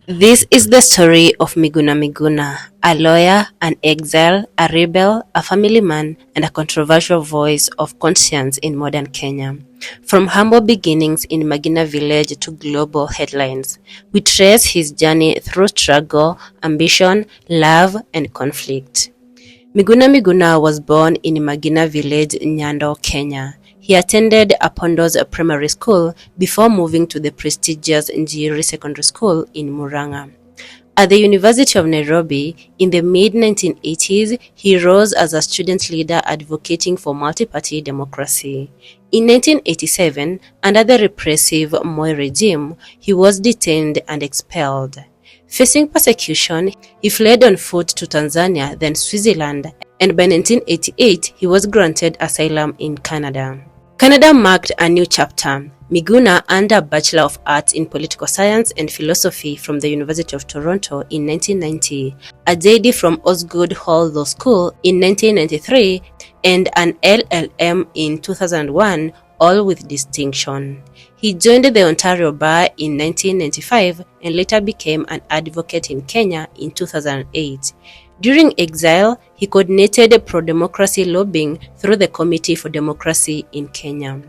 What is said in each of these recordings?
This is the story of Miguna, a lawyer, an exile, a rebel, a family man, and a controversial voice of conscience in modern Kenya. From humble beginnings in Miguna village to global headlines, we trace his journey through struggle, ambition, love, and conflict. Miguna was born in Miguna village, Nyando, Kenya. He attended Apondo's primary school before moving to the prestigious Njiri Secondary School in Murang'a. At the University of Nairobi, in the mid-1980s, he rose as a student leader advocating for multi-party democracy. In 1987, under the repressive Moi regime, he was detained and expelled. Facing persecution, he fled on foot to Tanzania, then Switzerland, and by 1988, he was granted asylum in Canada. Canada marked a new chapter. Miguna earned a Bachelor of Arts in Political Science and Philosophy from the University of Toronto in 1990, a JD from Osgoode Hall Law School in 1993, and an LLM in 2001, all with distinction. He joined the Ontario Bar in 1995 and later became an advocate in Kenya in 2008. During exile, he coordinated pro-democracy lobbying through the Committee for Democracy in Kenya.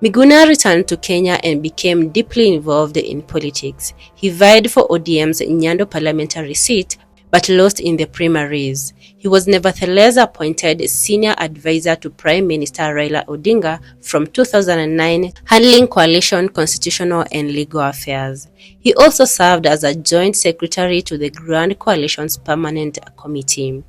Miguna returned to Kenya and became deeply involved in politics. He vied for ODM's Nyando parliamentary seat but lost in the primaries. He was nevertheless appointed senior advisor to Prime Minister Raila Odinga from 2009, handling coalition, constitutional and legal affairs. He also served as a joint secretary to the Grand Coalition's Permanent Committee.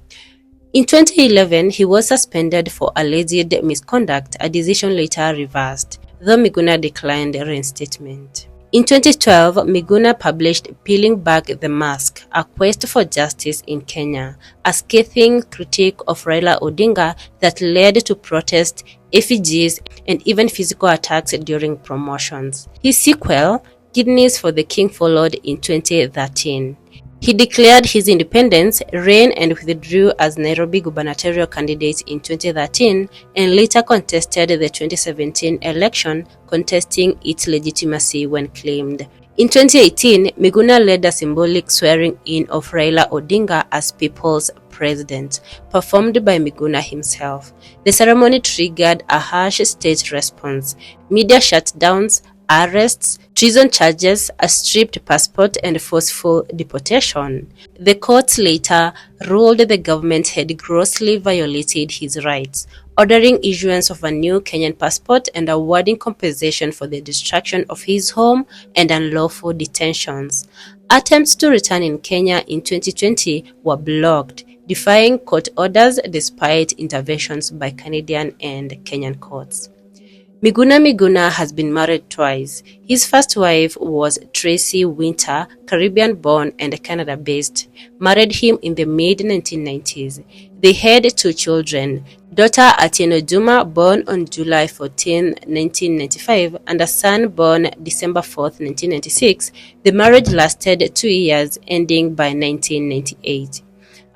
In 2011, he was suspended for alleged misconduct, a decision later reversed, though Miguna declined reinstatement. In 2012, Miguna published Peeling Back the Mask, A Quest for Justice in Kenya, a scathing critique of Raila Odinga that led to protests, effigies, and even physical attacks during promotions. His sequel, Kidneys for the King, followed in 2013. He declared his independence, ran and withdrew as Nairobi gubernatorial candidate in 2013 and later contested the 2017 election, contesting its legitimacy when claimed. In 2018, Miguna led a symbolic swearing-in of Raila Odinga as People's President, performed by Miguna himself. The ceremony triggered a harsh state response, media shutdowns, arrests, treason charges, a stripped passport, and forceful deportation. The courts later ruled the government had grossly violated his rights, ordering issuance of a new Kenyan passport and awarding compensation for the destruction of his home and unlawful detentions. Attempts to return in Kenya in 2020 were blocked, defying court orders despite interventions by Canadian and Kenyan courts. Miguna has been married twice. His first wife was Tracy Winter, Caribbean-born and Canada-based, married him in the mid-1990s. They had two children, daughter Atieno Juma, born on July 14, 1995, and a son born December 4, 1996. The marriage lasted 2 years, ending by 1998.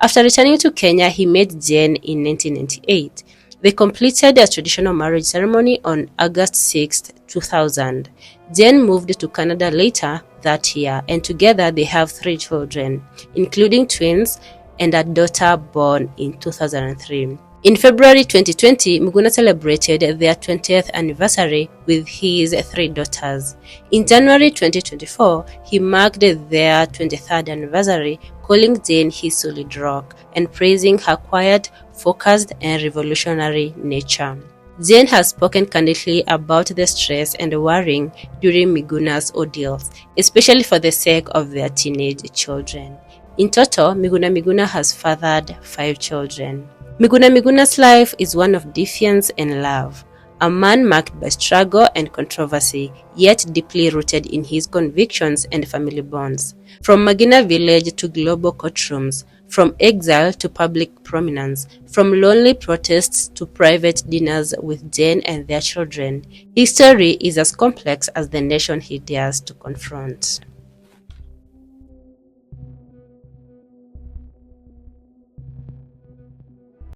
After returning to Kenya, he met Jane in 1998. They completed their traditional marriage ceremony on August 6, 2000. Jane moved to Canada later that year, and together they have 3 children, including twins and a daughter born in 2003. In February 2020, Miguna celebrated their 20th anniversary with his 3 daughters. In January 2024, he marked their 23rd anniversary, calling Jane his solid rock and praising her quiet, focused, and revolutionary nature. Jane has spoken candidly about the stress and worrying during Miguna's ordeals, especially for the sake of their teenage children. In total, Miguna has fathered 5 children. Miguna's life is one of defiance and love, a man marked by struggle and controversy, yet deeply rooted in his convictions and family bonds. From Miguna village to global courtrooms, from exile to public prominence, from lonely protests to private dinners with Jane and their children, his story is as complex as the nation he dares to confront.